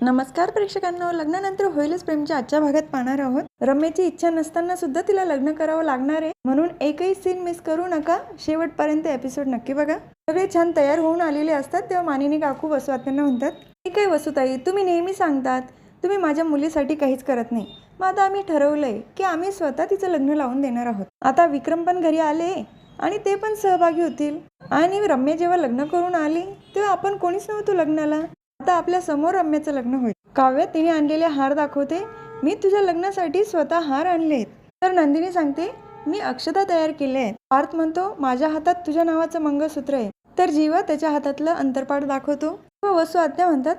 नमस्कार प्रेक्षकांनो, लग्नानंतर होईलच प्रेमच्या आजच्या भागात पाहणार आहोत. रम्याची इच्छा नसताना सुद्धा तिला लग्न करावं लागणार आहे, म्हणून एकही सीन मिस करू नका. शेवटपर्यंत एपिसोड नक्की बघा. सगळे छान तयार होऊन आलेले असतात तेव्हा मानिनी काकू वसुआत्यांना म्हणतात, हे काय वसुताई, तुम्ही नेहमी सांगतात तुम्ही माझ्या मुलीसाठी काहीच करत नाही. मग आता आम्ही ठरवलंय की आम्ही स्वतः तिचं लग्न लावून देणार आहोत. आता विक्रम पण घरी आले आणि ते पण सहभागी होतील. आणि रम्या जेव्हा लग्न करून आली तेव्हा आपण कोणीच नव्हतो लग्नाला. आता आपल्या समोर रम्याचं लग्न होईल. काव्य तिने आणलेले हार दाखवते, मी तुझ्या लग्नासाठी स्वतः हार आणलेत. तर नंदिनी सांगते, मी अक्षता तयार केले आहेत. पार्थ म्हणतो, माझ्या हातात तुझ्या नावाचं मंगळसूत्र आहे. तर जीवा त्याच्या हातातलं अंतरपाठ दाखवतो. व वसुआत्या म्हणतात,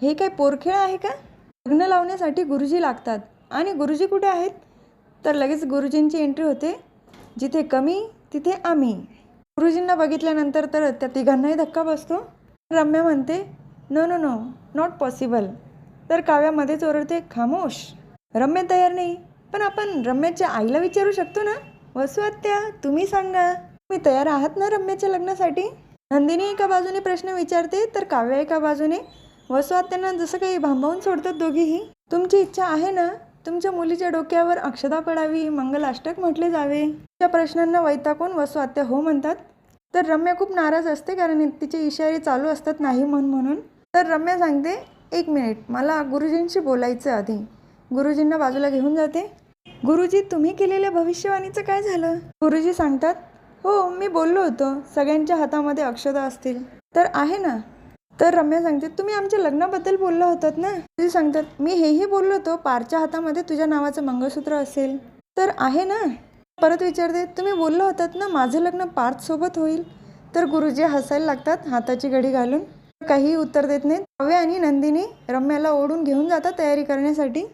हे काय पोरखेळ आहे का? लग्न लावण्यासाठी गुरुजी लागतात आणि गुरुजी कुठे आहेत? तर लगेच गुरुजींची एंट्री होते. जिथे कमी तिथे आम्ही. गुरुजींना बघितल्यानंतर तर त्या तिघांनाही धक्का बसतो. रम्या म्हणते, no no no, not possible. तर काव्यामध्येच ओरडते, खामोश. रम्या तयार नाही, पण आपण रम्याच्या आईला विचारू शकतो ना. वसुआत्या, तुम्ही सांगा, तुम्ही तयार आहात ना रम्याच्या लग्नासाठी? नंदिनी एका बाजूने प्रश्न विचारते तर काव्या एका बाजूने. वसुआत्यांना जसं काही भांबावून सोडतात दोघीही. तुमची इच्छा आहे ना तुमच्या मुलीच्या डोक्यावर अक्षता पडावी, मंगलाष्टक म्हटले जावे? त्या प्रश्नांना वैतागून वसुआत्या हो म्हणतात. तर रम्या खूप नाराज असते, कारण तिचे इशारे चालू असतात नाही म्हणून. तर रम्या सांगते, एक मिनिट, मला गुरुजींशी बोलायचं आधी. गुरुजींना बाजूला घेऊन जाते. गुरुजी, तुम्ही केलेल्या भविष्यवाणीचं काय झालं? गुरुजी सांगतात, हो, मी बोललो होतो सगळ्यांच्या हातामध्ये अक्षता असतील. तर आहे ना? तर रम्या सांगते, तुम्ही आमच्या लग्नाबद्दल बोलला होतात ना? गुरुजी सांगतात, मी हेही बोललो होतो पारच्या हातामध्ये तुझ्या नावाचं मंगळसूत्र असेल. तर आहे ना? परत विचारते, तुम्ही बोलला होतात ना माझं लग्न पार्थ सोबत होईल? तर गुरुजी हसायला लागतात हाताची घडी घालून. काहीही उत्तर देत नाहीत. काव्य आणि नंदिनी रम्याला ओढून घेऊन जातात तयारी करण्यासाठी.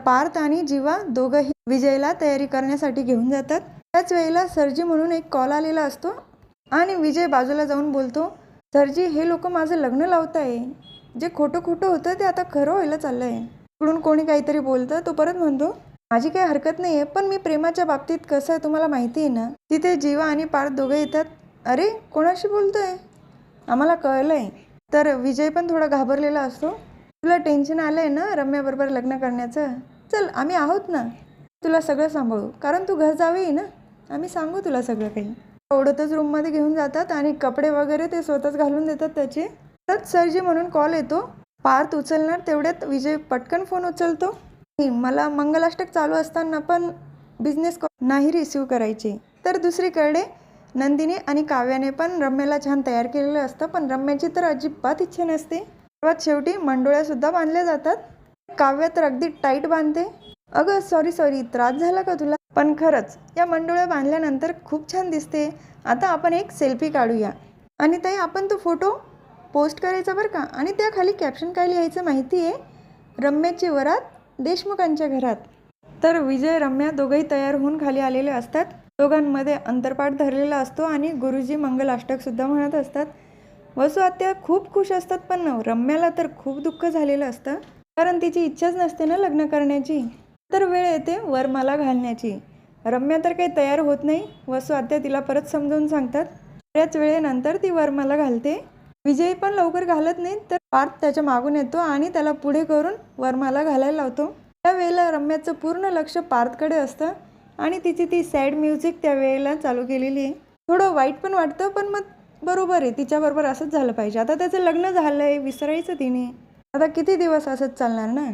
पार्थ आणि जीवा दोघंही विजयला तयारी करण्यासाठी घेऊन जातात. त्याच वेळेला सरजी म्हणून एक कॉल आलेला असतो आणि विजय बाजूला जाऊन बोलतो, सरजी, हे लोक माझं लग्न लावताय. जे खोटं होतं ते आता खरं व्हायला चाललंय. इकडून कोणी काहीतरी बोलतं. तो परत म्हणतो, माझी काही हरकत नाही आहे, पण मी प्रेमाच्या बाबतीत कसं आहे तुम्हाला माहिती आहे ना. तिथे जीवा आणि पार्थ दोघे येतात. अरे, कोणाशी बोलतोय? आम्हाला कळलंय. तर विजय पण थोडा घाबरलेला असतो. तुला टेन्शन आलंय ना रम्याबरोबर लग्न करण्याचं? चल, आम्ही आहोत ना, तुला सगळं सांभाळू, कारण तू घर जावे ना, आम्ही सांगू तुला सगळं काही. ओढतच रूममध्ये घेऊन जातात आणि कपडे वगैरे ते स्वतःच घालून देतात त्याचे. तर सरजी म्हणून कॉल येतो. पार्थ उचलणार तेवढ्यात विजय पटकन फोन उचलतो. मला मंगलाष्टक चालू असताना पण बिझनेस कॉल नाही रिसीव करायचे. तर दुसरीकडे नंदिनी आणि काव्याने पण रम्याला छान तयार केलेलं असतं, पण रम्याची तर अजिबात इच्छा नसते. सर्वात शेवटी मंडोळ्या सुद्धा बांधल्या जातात. काव्या तर अगदी टाईट बांधते. अगं सॉरी, त्रास झाला का तुला? पण खरंच या मंडोळ्या बांधल्यानंतर खूप छान दिसते. आता आपण एक सेल्फी काढूया. आणि ताई, आपण तो फोटो पोस्ट करायचा बरं का. आणि त्या खाली कॅप्शन काय लिहायचं माहिती आहे? रम्याची वरात देशमुखांच्या घरात. तर विजय रम्या दोघंही तयार होऊन खाली आलेले असतात. दोघांमध्ये अंतरपाठ धरलेला असतो आणि गुरुजी मंगलाष्टक सुद्धा म्हणत असतात. वसुआत्या खूप खुश असतात, पण रम्याला तर खूप दुःख झालेलं असतं, कारण तिची इच्छाच नसते ना लग्न करण्याची. तर वेळ येते वरमाला घालण्याची. रम्या तर काही तयार होत नाही. वसुआत्या तिला परत समजावून सांगतात. बऱ्याच वेळेनंतर ती वरमाला घालते. विजय पण लवकर घालत नाही. तर पार्थ त्याच्या मागून येतो आणि त्याला पुढे करून वरमाला घालायला लावतो. त्यावेळेला रम्याचं पूर्ण लक्ष पार्थकडे असतं आणि तिची ती सॅड म्युझिक त्यावेळेला चालू केलेली आहे. थोडं वाईट पण वाटतं, पण मग बरोबर आहे, तिच्याबरोबर असंच झालं पाहिजे. आता त्याचं लग्न झालंय, विसरायचं तिने. आता किती दिवस असंच चालणार ना.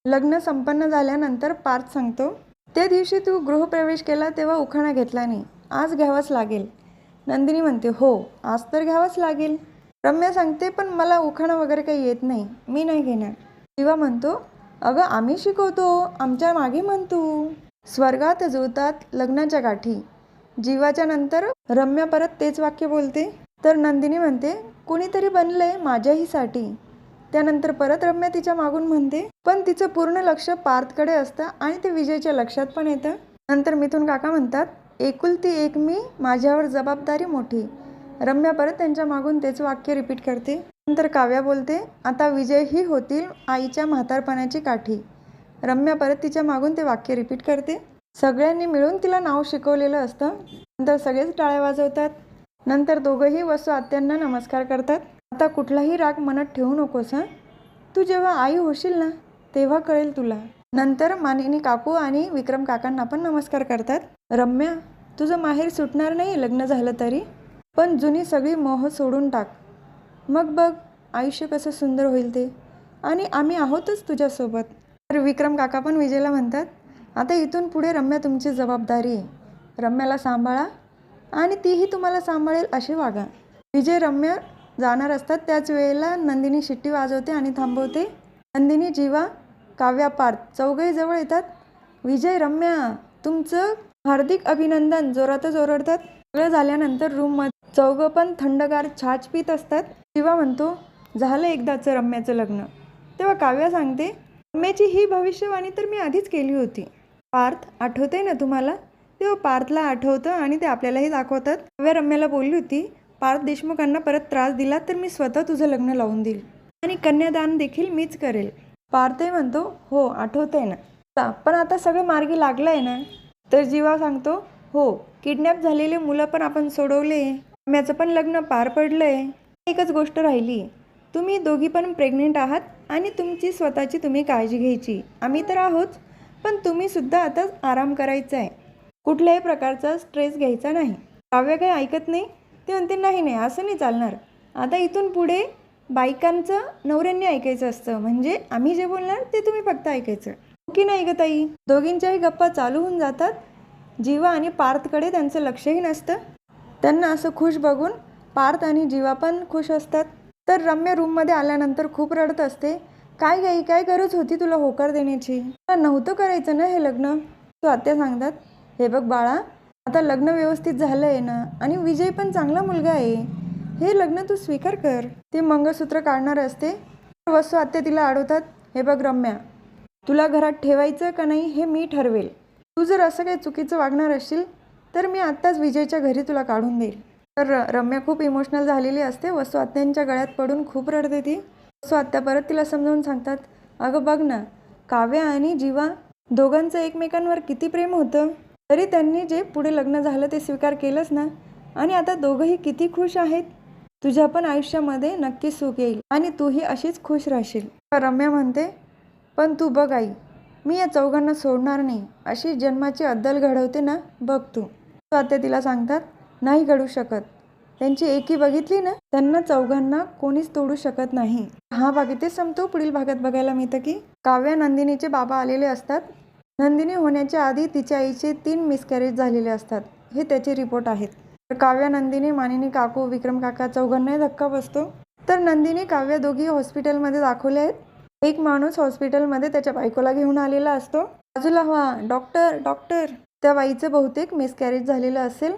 लग्न संपन्न झाल्यानंतर पार्थ सांगतो, त्या दिवशी तू गृहप्रवेश केला तेव्हा उखाणा घेतला नाही, आज घ्यावाच लागेल. नंदिनी म्हणते, हो, आज तर घ्यावाच लागेल. रम्या सांगते, पण मला उखाणा वगैरे काही येत नाही, मी नाही घेणार. जीवा म्हणतो, अगं आम्ही शिकवतो, आमच्या मागे म्हणतो. स्वर्गात जुळतात लग्नाच्या गाठी. जीवाच्या नंतर रम्या परत तेच वाक्य बोलते. तर नंदिनी म्हणते, कोणीतरी बनलंय माझ्याहीसाठी. त्यानंतर परत रम्या तिच्या मागून म्हणते, पण तिचं पूर्ण लक्ष पार्थकडे असतं आणि ते विजयच्या लक्षात पण येतं. नंतर मिथुन काका म्हणतात, एकुलती एक मी, माझ्यावर जबाबदारी मोठी. रम्या परत त्यांच्या मागून तेच वाक्य रिपीट करते. नंतर काव्या बोलते, आता विजय ही होतील आईच्या म्हातारपणाची काठी. रम्या परत तिच्या मागून ते वाक्य रिपीट करते. सगळ्यांनी मिळून तिला नाव शिकवलेलं असतं. नंतर सगळेच टाळ्या वाजवतात. नंतर दोघंही वसुआत्यांना नमस्कार करतात. आता कुठलाही राग मनात ठेवू नकोस हां. तू जेव्हा आई होशील ना तेव्हा कळेल तुला. नंतर मानिनी काकू आणि विक्रम काकांना पण नमस्कार करतात. रम्या, तुझं माहेर सुटणार नाही लग्न झालं तरी, पण जुनी सगळी मोह सोडून टाक. मग बघ आयुष्य कसं सुंदर होईल ते, आणि आम्ही आहोतच तुझ्यासोबत. तर विक्रम काका पण विजयला म्हणतात, आता इथून पुढे रम्या तुमची जबाबदारी आहे. रम्याला सांभाळा आणि तीही तुम्हाला सांभाळेल असे वागा. विजय रम्या जाणार असतात त्याच वेळेला नंदिनी शिट्टी वाजवते आणि थांबवते. नंदिनी, जीवा, काव्या, पार्थ चौघही जवळ येतात. विजय, रम्या, तुमचं हार्दिक अभिनंदन जोरातच ओरडतात. सगळं झाल्यानंतर रूममध्ये चौघं पण थंडगार छाछ पीत असतात. जीवा म्हणतो, झालं एकदाचं रम्याचं लग्न. तेव्हा काव्या सांगते, रम्याची ही भविष्यवाणी तर मी आधीच केली होती. पार्थ, आठवतंय ना तुम्हाला? तेव्हा पार्थला आठवतं आणि ते आपल्यालाही दाखवतात. काव्या रम्याला बोलली होती, पार्थ देशमुखांना परत त्रास दिला तर मी स्वतः तुझं लग्न लावून देईल आणि कन्यादान देखील मीच करेल. पार्थही म्हणतो, हो आठवतंय ना, पण आता सगळं मार्गी लागलं आहे ना? तर जीवा सांगतो, हो, किडनॅप झालेले मुलं पण आपण सोडवले, रम्याचं पण लग्न पार पडलंय. एकच गोष्ट राहिली, तुम्ही दोघी पण प्रेग्नेंट आहात आणि तुमची स्वतःची तुम्ही काळजी घ्यायची. आम्ही तर आहोत, पण तुम्ही सुद्धा आता आराम करायचा आहे. कुठल्याही प्रकारचा स्ट्रेस घ्यायचा नाही. काव्य काही ऐकत नाही. ते म्हणते, नाही असं नाही चालणार. आता इथून पुढे बायकांचं नवऱ्यांनी ऐकायचं असतं, म्हणजे आम्ही जे बोलणार ते तुम्ही फक्त ऐकायचं. की नाही ग ताई? दोघींच्याही गप्पा चालू होऊन जातात. जीवा आणि पार्थकडे त्यांचं लक्षही नसतं. त्यांना असं खुश बघून पार्थ आणि जीवा पण खुश असतात. तर रम्या रूममध्ये आल्यानंतर खूप रडत असते. काय गाई, काय गरज होती तुला होकार देण्याची? तुला नव्हतं करायचं ना हे लग्न? तो आत्या सांगतात, हे बघ बाळा, आता लग्न व्यवस्थित झालं आहे ना, आणि विजय पण चांगला मुलगा आहे. हे लग्न तू स्वीकार कर. ते मंगळसूत्र काढणार असते. वसू आत्या तिला अडवतात, हे बघ रम्या, तुला घरात ठेवायचं का नाही हे मी ठरवेल. तू जर असं काही चुकीचं वागणार असशील तर मी आत्ताच विजयच्या घरी तुला काढून देईल. तर रम्या खूप इमोशनल झालेली असते. वसू आत्यांच्या गळ्यात पडून खूप रडते ती. वसू आत्या परत तिला समजावून सांगतात, अगं बघ ना, काव्या आणि जीवा दोघांचं एकमेकांवर किती प्रेम होतं, तरी त्यांनी जे पुढे लग्न झालं ते स्वीकार केलंच ना, आणि आता दोघंही किती खुश आहेत. तुझ्या पण आयुष्यामध्ये नक्की सुख येईल आणि तूही अशीच खुश राहशील. रम्या म्हणते, पण तू बघ आई, मी या चौघांना सोडणार नाही. अशी जन्माची अद्दल घडवते ना, बघ तू. आत्या तिला सांगतात, नाही घडू शकत. त्यांची एकी बघितली ना, त्यांना चौघांना कोणीच तोडू शकत नाही. हा भाग इथे संपतो. पुढील भागात बघायला मिळतं की काव्या नंदिनीचे बाबा आलेले असतात. नंदिनी होण्याच्या आधी तिच्या आईचे 3 मिसकॅरेज झालेले असतात. हे त्याचे रिपोर्ट आहेत. तर काव्या, नंदिनी, मानिनी काकू, विक्रम काका चौघांनाही धक्का बसतो. तर नंदिनी, काव्या दोघी हॉस्पिटलमध्ये दाखवले आहेत. एक माणूस हॉस्पिटलमध्ये त्याच्या बायकोला घेऊन आलेला असतो. बाजूला व्हा, डॉक्टर डॉक्टर. त्या बाईचं बहुतेक मिसकॅरेज झालेलं असेल,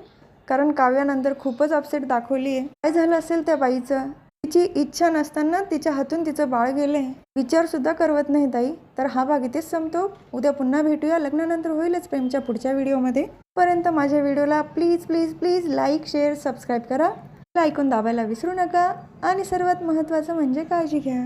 कारण काव्यानंतर खूपच अपसेट दाखवली आहे. काय झालं असेल त्या बाईचं? तिची इच्छा नसताना तिच्या हातून तिचं बाळ गेलंय. विचार सुद्धा करवत नाही ताई. तर हा भाग इथेच संपतो. उद्या पुन्हा भेटूया. लग्नानंतर होईलच प्रेमच्या पुढच्या व्हिडिओमध्ये. पर्यंत माझ्या व्हिडिओला please please please like, share, subscribe करा. ऐकून दाबायला विसरू नका आणि सर्वात महत्त्वाचं म्हणजे काळजी घ्या.